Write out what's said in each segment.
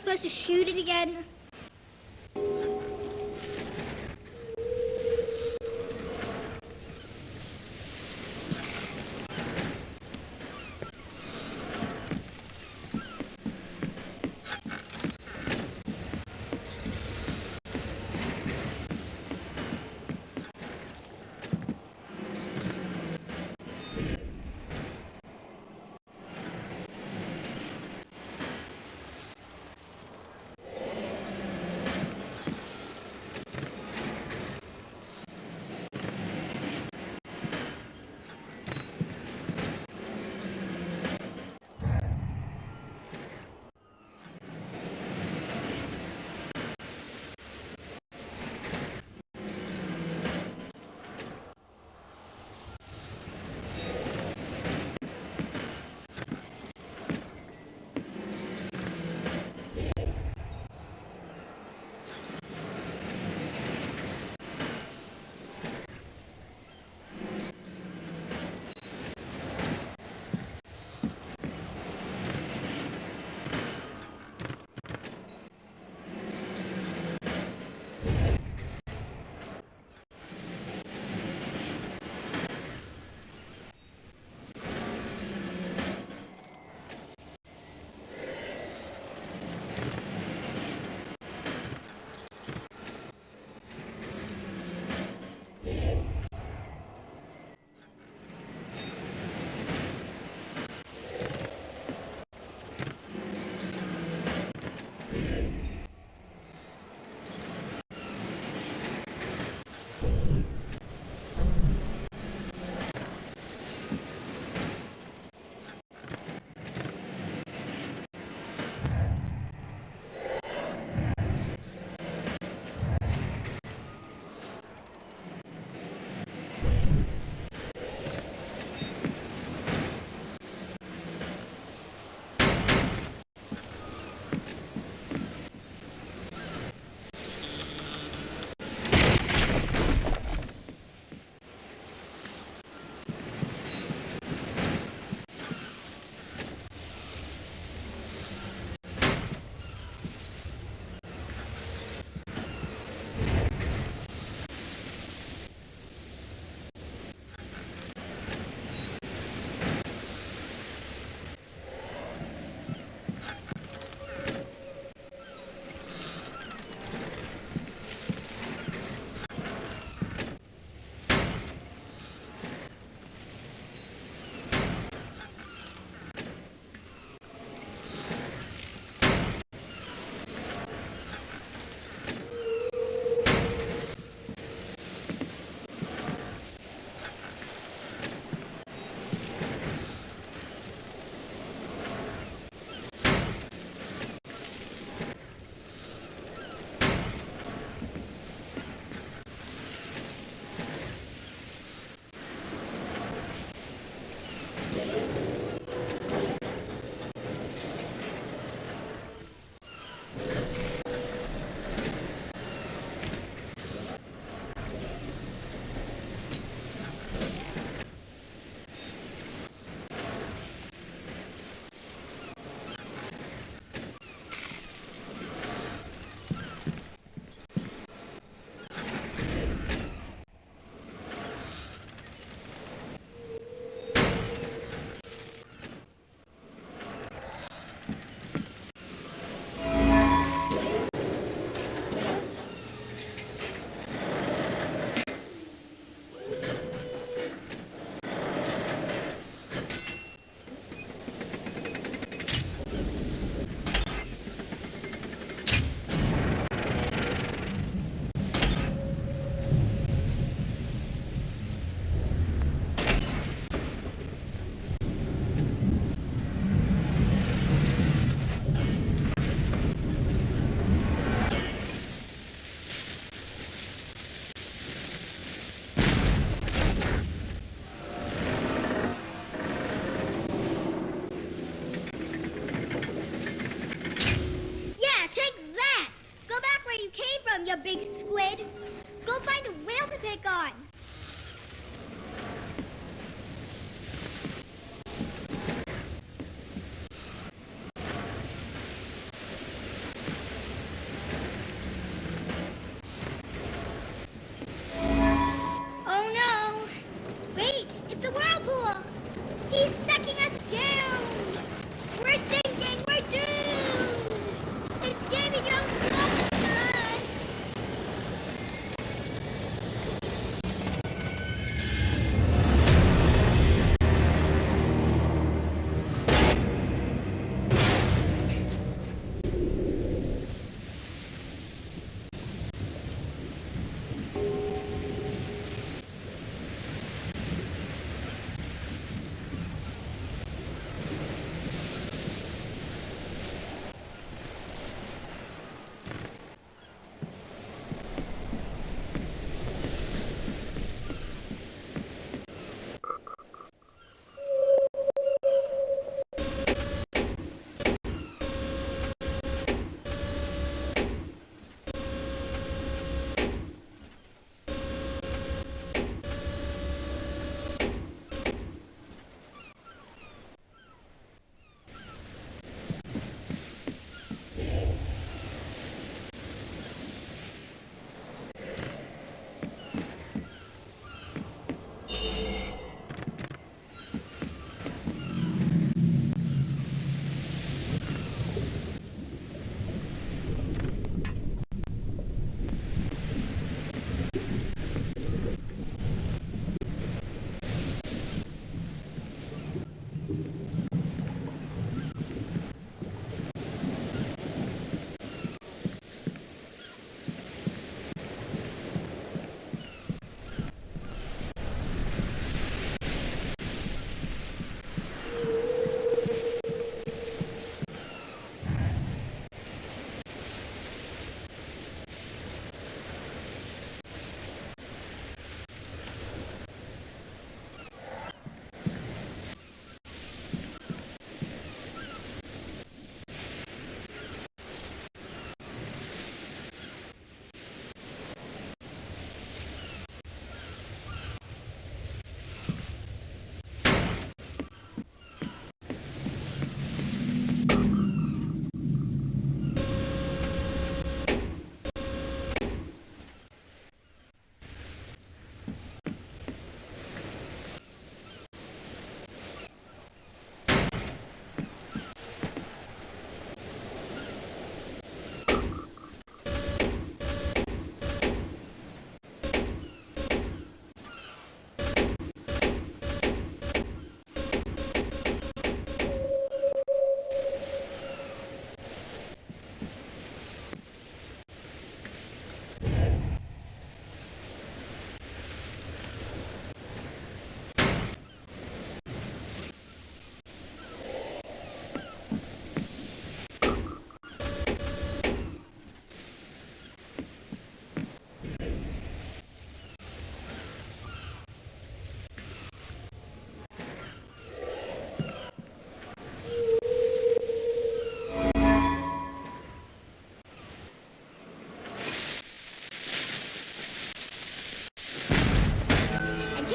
supposed to shoot it again?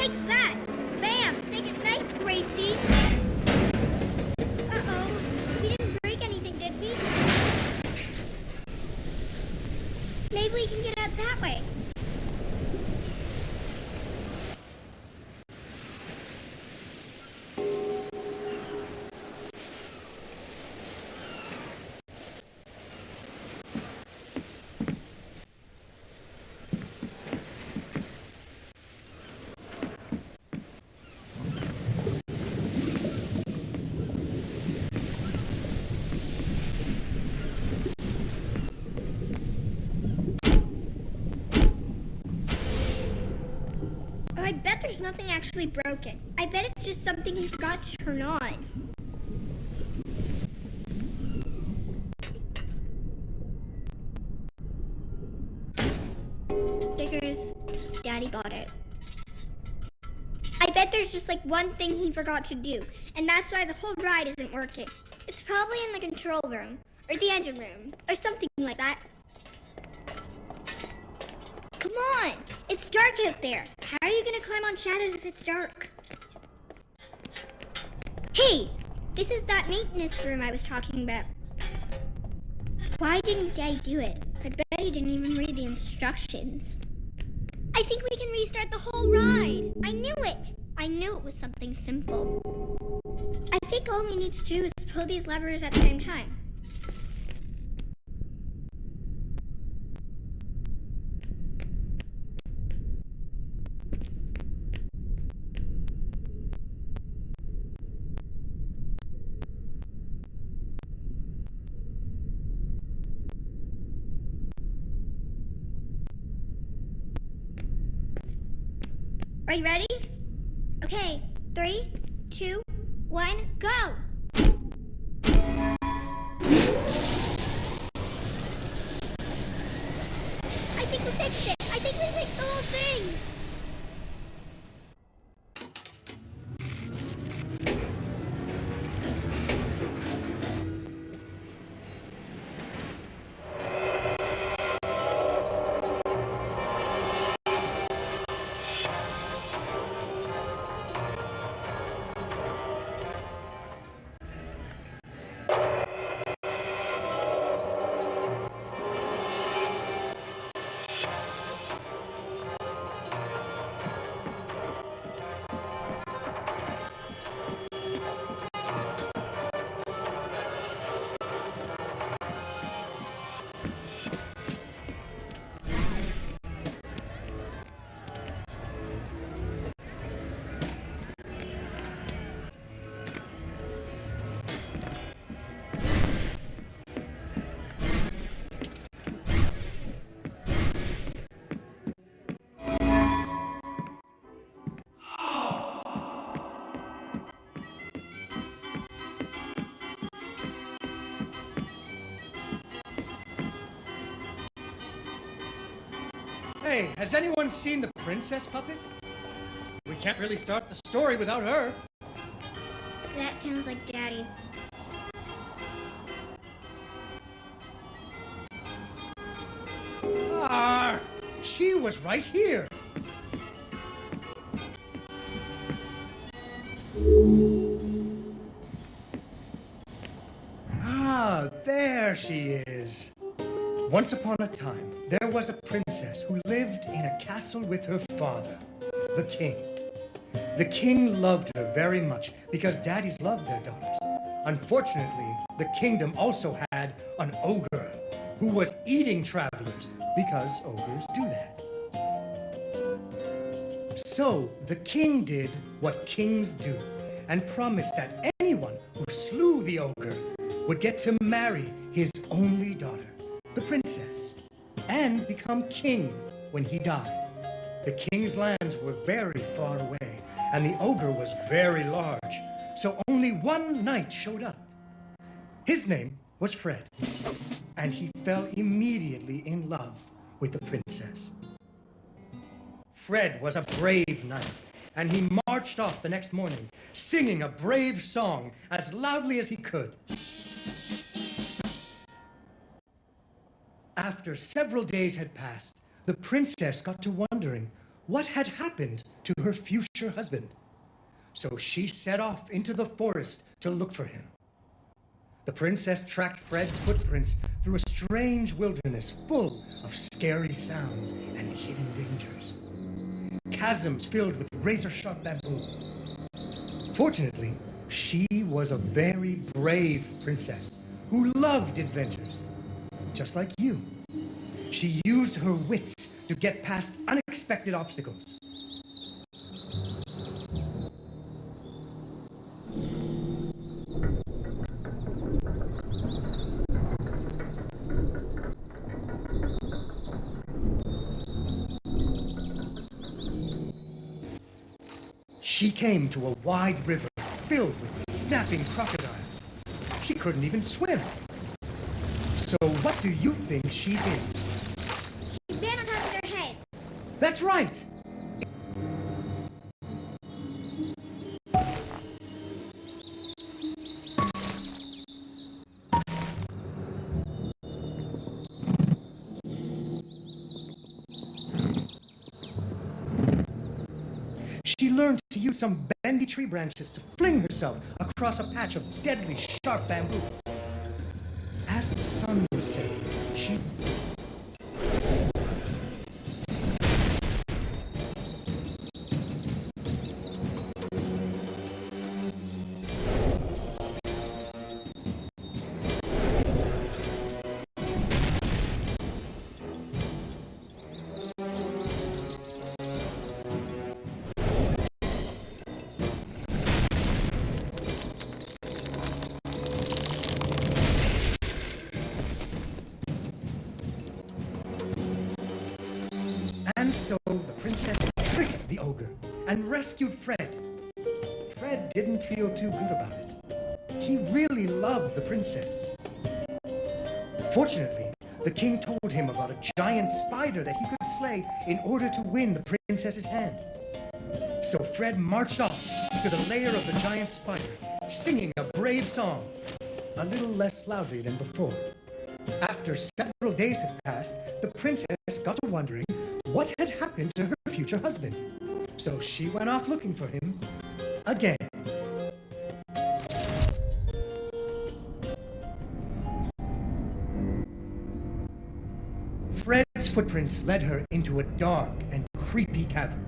Take that! Bam! Say goodnight, Gracie! Uh-oh. We didn't break anything, did we? Maybe we can get out that way. I bet there's nothing actually broken. I bet it's just something you forgot to turn on. Figures Daddy bought it. I bet there's just like one thing he forgot to do, and that's why the whole ride isn't working. It's probably in the control room, or the engine room, or something like that. Come on! It's dark out there. How are you gonna climb on shadows if it's dark? Hey! This is that maintenance room I was talking about. Why didn't Daddy do it? I bet he didn't even read the instructions. I think we can restart the whole ride! I knew it! I knew it was something simple. I think all we need to do is pull these levers at the same time. Are you ready? Okay, 3, 2, 1, go! I think we fixed it! I think we fixed the whole thing! Hey, has anyone seen the princess puppet? We can't really start the story without her. That sounds like Daddy. She was right here. There she is. Once upon a time, there was a princess who lived in a castle with her father, the king. The king loved her very much because daddies loved their daughters. Unfortunately, the kingdom also had an ogre who was eating travelers because ogres do that. So the king did what kings do and promised that anyone who slew the ogre would get to marry his only daughter, the princess, and become king when he died. The king's lands were very far away, and the ogre was very large, so only one knight showed up. His name was Fred, and he fell immediately in love with the princess. Fred was a brave knight, and he marched off the next morning, singing a brave song as loudly as he could. After several days had passed, the princess got to wondering what had happened to her future husband. So she set off into the forest to look for him. The princess tracked Fred's footprints through a strange wilderness full of scary sounds and hidden dangers. Chasms filled with razor-sharp bamboo. Fortunately, she was a very brave princess who loved adventures, just like you. She used her wits to get past unexpected obstacles. She came to a wide river filled with snapping crocodiles. She couldn't even swim. So what do you think she did? She ran on top of their heads. That's right! She learned to use some bendy tree branches to fling herself across a patch of deadly sharp bamboo. As the sun was setting, she... And so the princess tricked the ogre and rescued Fred. Fred didn't feel too good about it. He really loved the princess. Fortunately, the king told him about a giant spider that he could slay in order to win the princess's hand. So Fred marched off to the lair of the giant spider, singing a brave song, a little less loudly than before. After several days had passed, the princess got to wondering what had happened to her future husband. So she went off looking for him again. Fred's footprints led her into a dark and creepy cavern,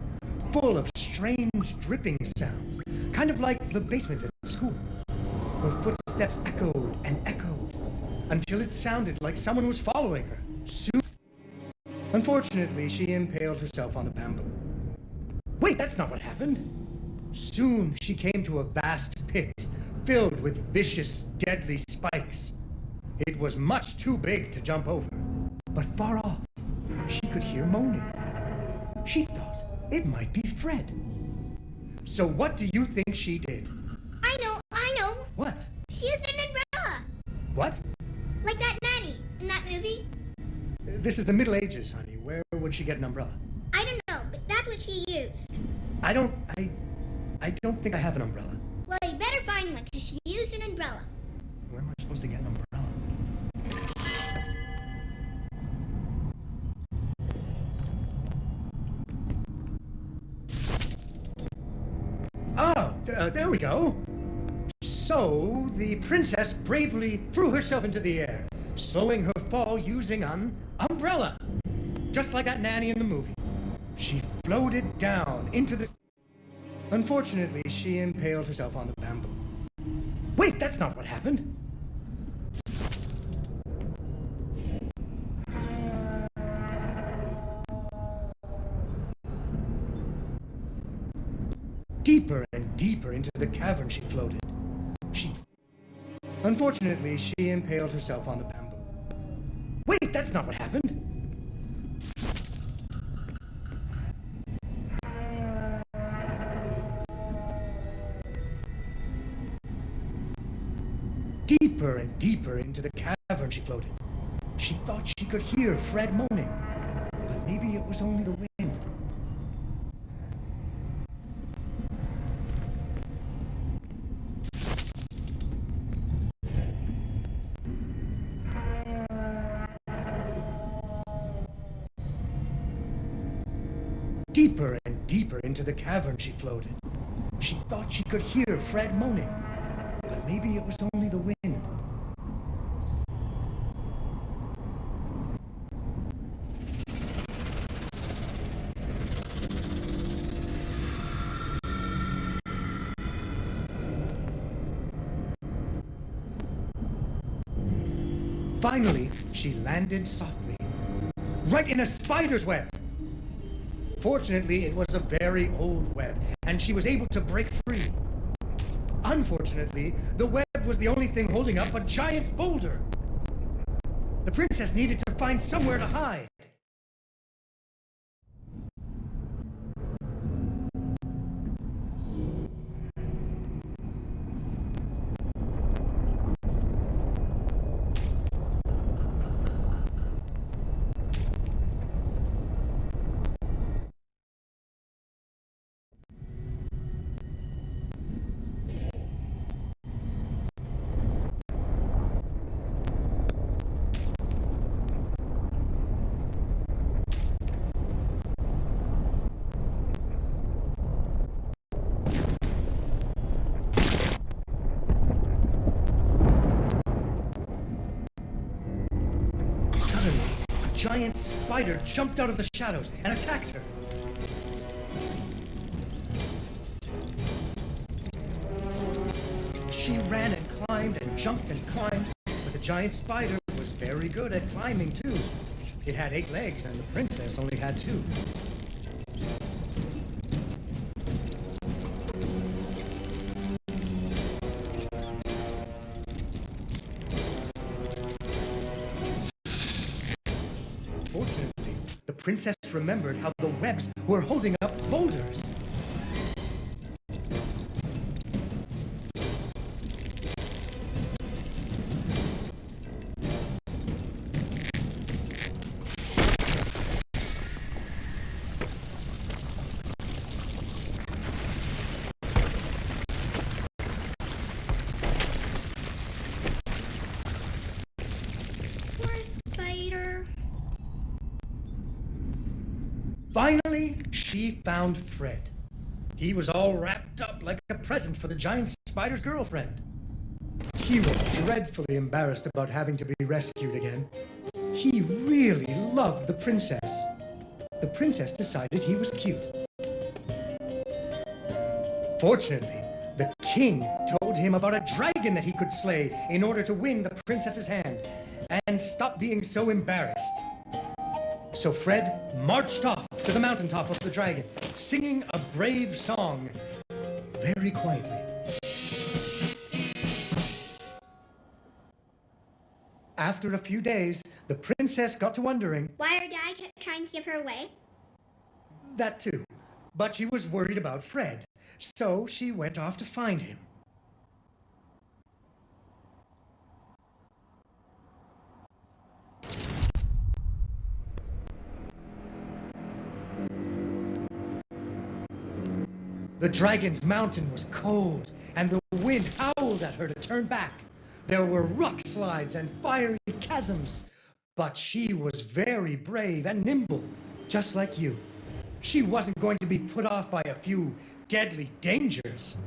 full of strange dripping sounds, kind of like the basement at school. Her footsteps echoed and echoed, until it sounded like someone was following her. Soon, unfortunately, she impaled herself on the bamboo. Wait, that's not what happened. Soon she came to a vast pit filled with vicious, deadly spikes. It was much too big to jump over, but far off, she could hear moaning. She thought it might be Fred. So what do you think she did? I know. What? She used an umbrella. What? Like that nanny in that movie. This is the Middle Ages, honey. Where would she get an umbrella? I don't know, but that's what she used. I don't think I have an umbrella. Well, you better find one, because she used an umbrella. Where am I supposed to get an umbrella? Oh, there we go. So, the princess bravely threw herself into the air, slowing her fall using an umbrella. Just like that nanny in the movie. She floated down into the... Unfortunately, she impaled herself on the bamboo. Wait, that's not what happened. Deeper and deeper into the cavern she floated. Unfortunately, she impaled herself on the bamboo. Wait, that's not what happened. Deeper and deeper into the cavern she floated. She thought she could hear Fred moaning, but maybe it was only the wind. Deeper and deeper into the cavern she floated. She thought she could hear Fred moaning, but maybe it was only the wind. Finally, she landed softly, right in a spider's web. Fortunately, it was a very old web, and she was able to break free. Unfortunately, the web was the only thing holding up a giant boulder. The princess needed to find somewhere to hide. Suddenly, a giant spider jumped out of the shadows and attacked her. She ran and climbed and jumped and climbed, but the giant spider was very good at climbing too. It had 8 legs and the princess only had 2. Fortunately, the princess remembered how the webs were holding up boulders. Poor spider. Finally, she found Fred. He was all wrapped up like a present for the giant spider's girlfriend. He was dreadfully embarrassed about having to be rescued again. He really loved the princess. The princess decided he was cute. Fortunately, the king told him about a dragon that he could slay in order to win the princess's hand and stop being so embarrassed. So Fred marched off to the mountaintop of the dragon, singing a brave song, very quietly. After a few days, the princess got to wondering, Why her dad kept trying to give her away? that too, but she was worried about Fred, so she went off to find him. The dragon's mountain was cold, and the wind howled at her to turn back. There were rock slides and fiery chasms, but she was very brave and nimble, just like you. She wasn't going to be put off by a few deadly dangers.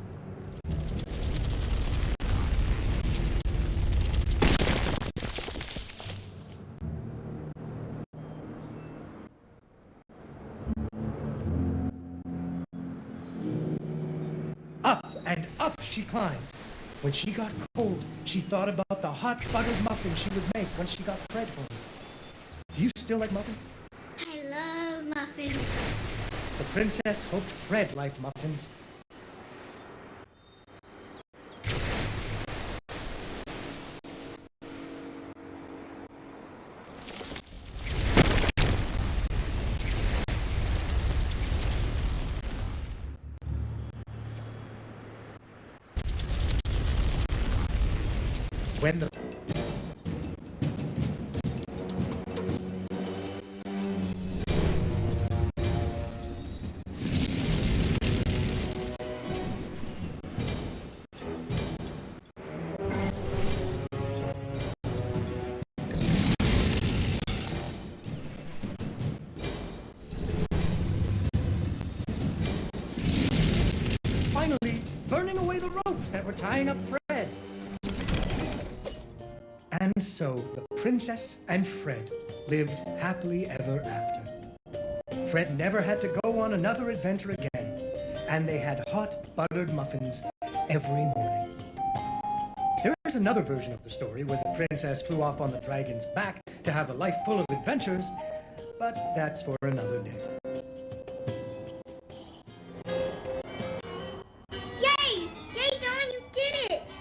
Up and up she climbed. When she got cold, she thought about the hot buttered muffins she would make when she got Fred home. Do you still like muffins? I love muffins. The princess hoped Fred liked muffins. When the finally burning away the ropes that were tying up Fred. And so the princess and Fred lived happily ever after. Fred never had to go on another adventure again, and they had hot buttered muffins every morning. There is another version of the story where the princess flew off on the dragon's back to have a life full of adventures, but that's for another day. Yay! Yay, Dawn, you did it!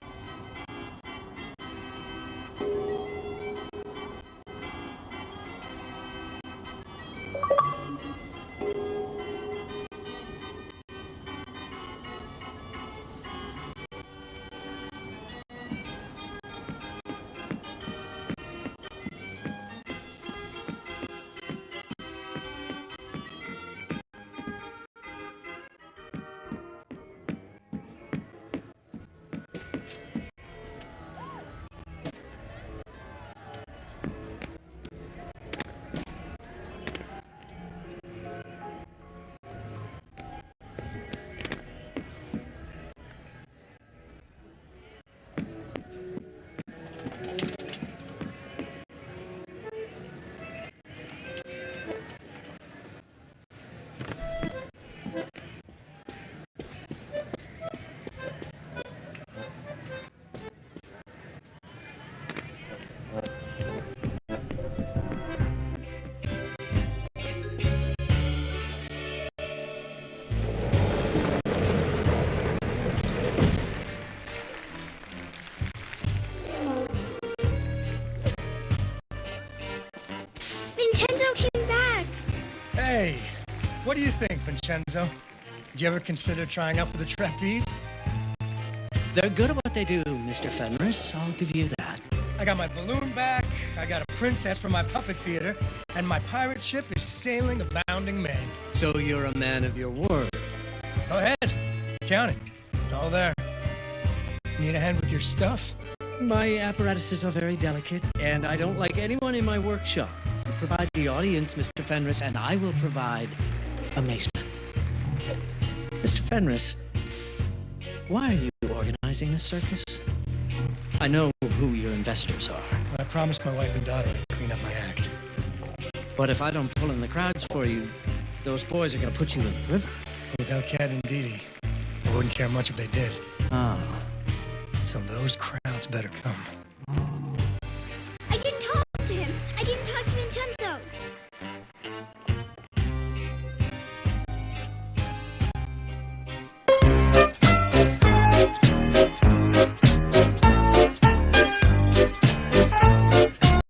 Vincenzo came back! Hey, what do you think, Vincenzo? Did you ever consider trying out for the trapeze? They're good at what they do, Mr. Fenris. I'll give you that. I got my balloon back, I got a princess from my puppet theater, and my pirate ship is sailing a bounding Maine. So you're a man of your word. Go ahead, count it. It's all there. Need a hand with your stuff? My apparatuses are very delicate, and I don't like anyone in my workshop. You provide the audience, Mr. Fenris, and I will provide amazement. Mr. Fenris, why are you organizing this circus? I know who your investors are. I promised my wife and daughter I'd clean up my act. But if I don't pull in the crowds for you, those boys are going to put you in the river. Without Cat and Dee Dee, I wouldn't care much if they did. Ah. So those crowds better come.